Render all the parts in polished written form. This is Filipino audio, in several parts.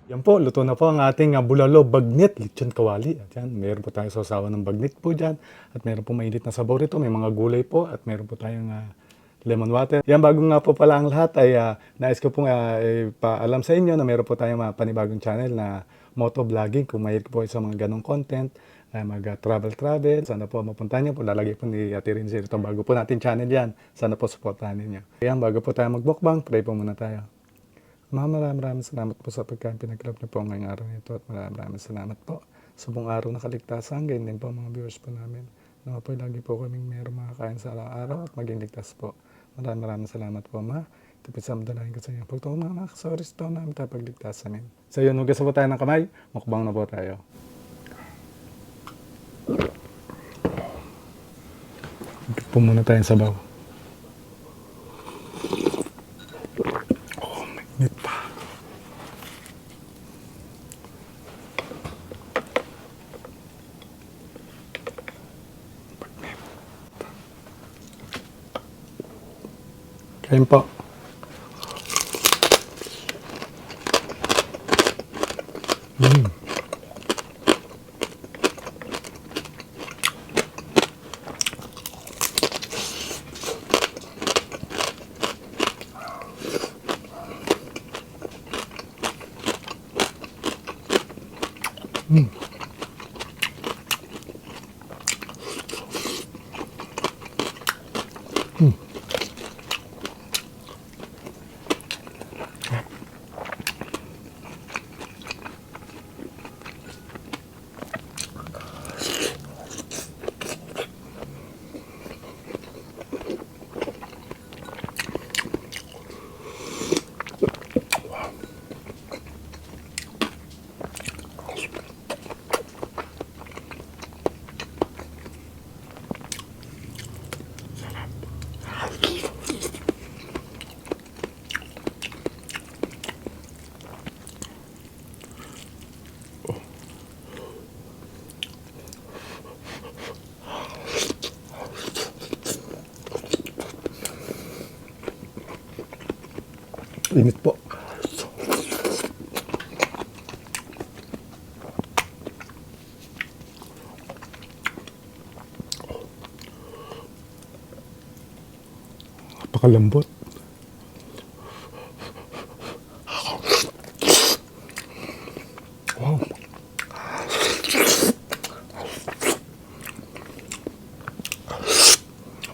Yan po, luto na po ang ating bulalo, bagnet, lechon kawali. At yan, meron po tayong sausawan ng bagnet po dyan. At meron po mainit na sabor ito, may mga gulay po. At meron po tayong lemon water. Yan, bago nga po pala ang lahat ay nais ko pong ipaalam sa inyo na meron po tayong panibagong channel na moto vlogging. Kung mahilig po sa mga ganong content, mag-travel. Sana po mapuntahan niyo po. Lalagay po ni Ate Rinzi ito bago po natin channel yan. Sana po supportahan ninyo. Yan, bago po tayo mag-mukbang, pray po muna tayo. Maraming salamat po sa pagkain pinag-club niyo po ngayong araw nito at maraming salamat po sa buong araw na kaligtasan. Ganyan din po mga viewers po namin. Nawa po lagi po kaming mayroong makakain sa araw-araw at maging ligtas po. Maraming salamat po ma. Tipid sa madalahin ko sa inyo. Pagtungo mga nakasawaris po namin tayo pagligtas amin. Sa iyo, nugas po tayo ng kamay. Mukbang na po tayo. Ito po muna tayong sabaw. Init pa. Kain po. Init po. Napakalambot. Wow.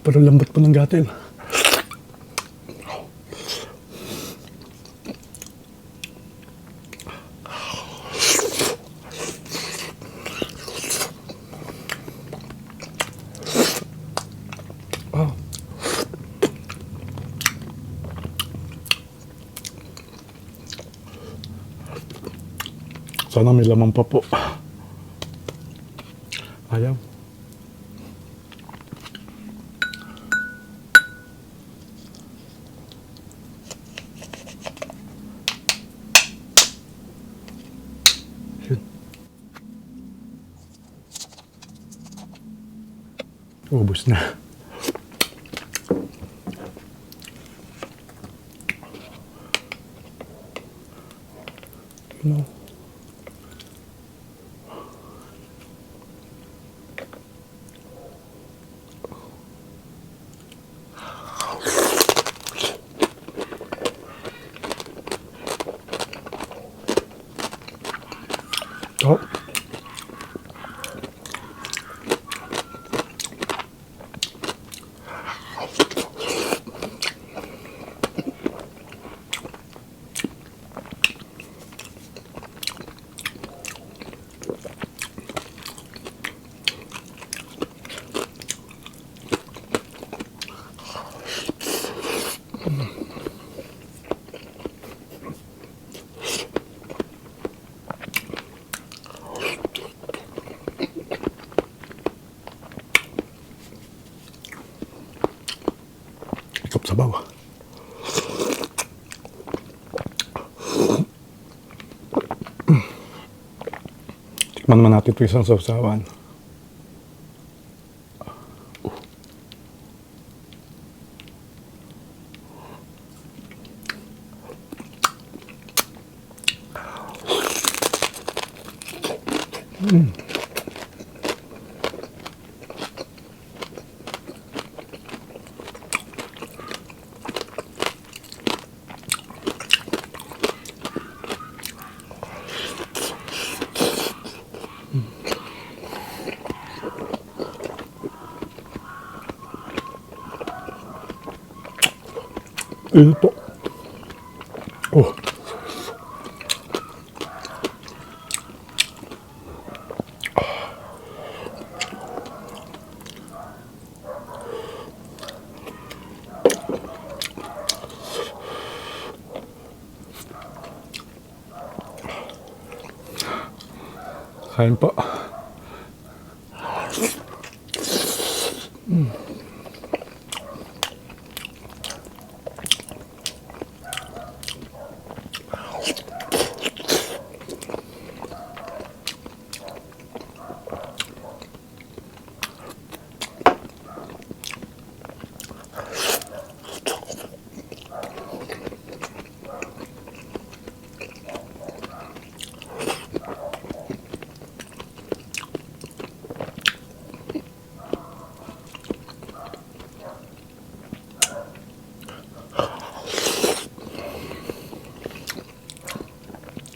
Parang lambot po ng gatil. Wow. Sana may laman pa po. Ayaw. Yun. Ubus na. No. Oh. Ikap sabaw. Tikman naman natin ito isang sausawan. Init po. Oh. Kain po.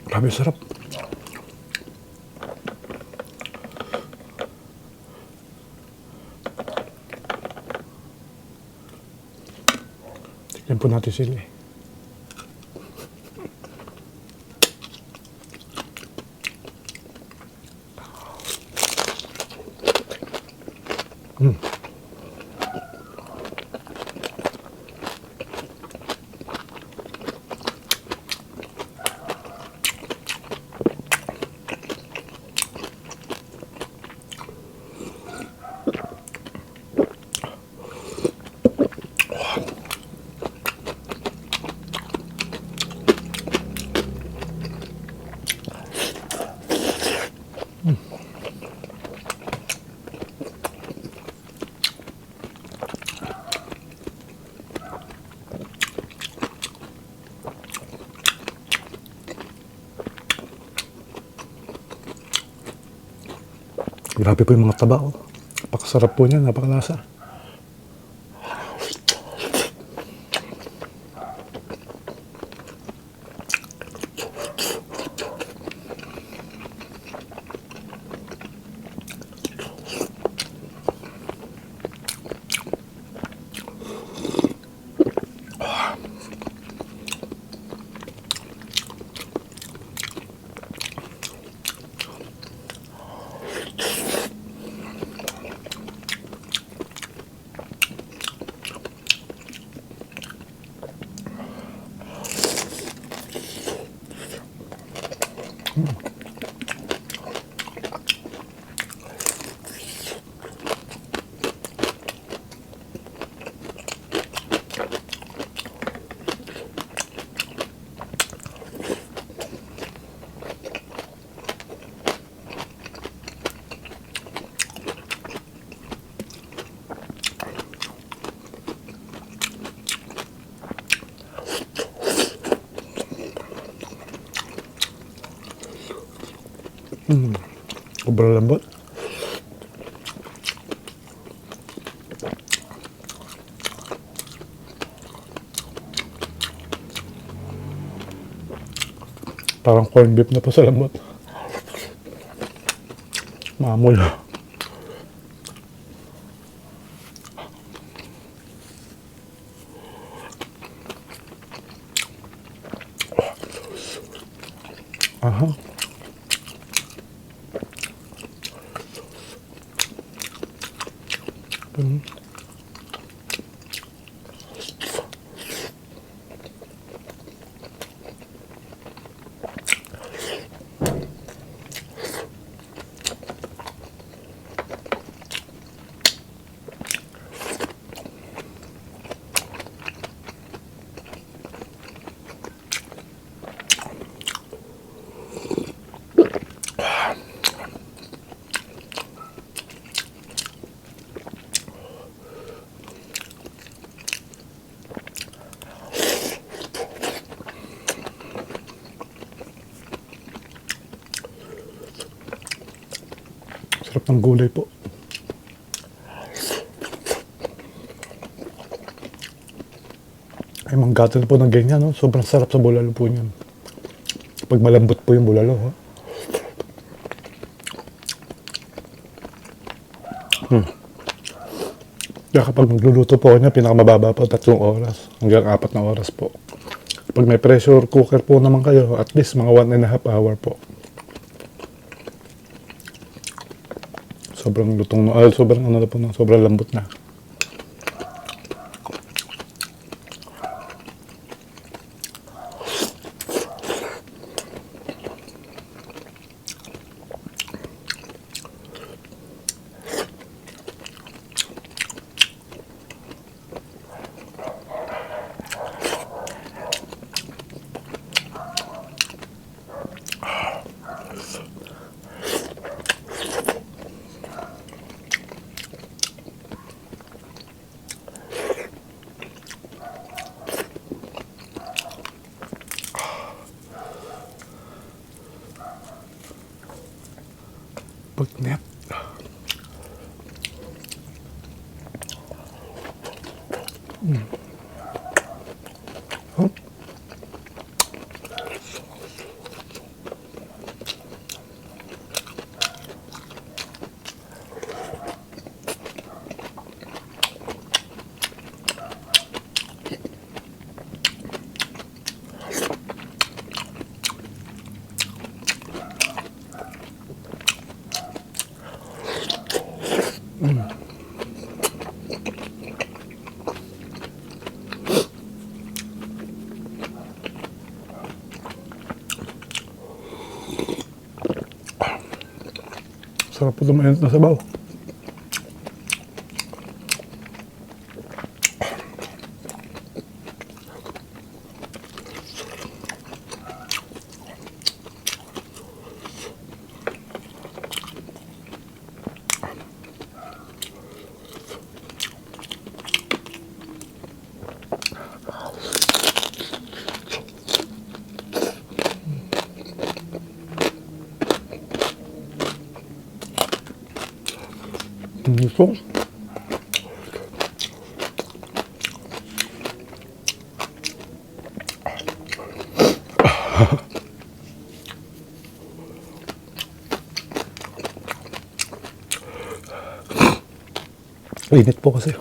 Grabe sarap. Tignan po natin sila eh. Grabe po yung mga taba, oh. Napakasarap po niya, napakalasa. Sobrang lambot. Parang corned beef na po sa lambot. Mamol. Aha. Sarap ng gulay po. Ay, manggatal po ng ganyan, no? Sobrang sarap sa bulalo po niyan. Pag malambot po yung bulalo, ha? Kaya kapag magluluto po niya, pinakamababa po 3 oras hanggang 4 na oras po. Pag may pressure cooker po naman kayo, at least mga 1.5 hour po. Sobrang lutong, sobrang ano na po, sobrang lambot na. Bagnet. Huh? Sarap po mainit na sabaw. Ito. Init po kasi.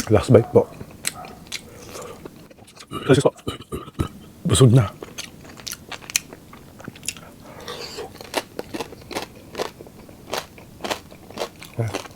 Last bite po. Kasi po, busog na. Ah.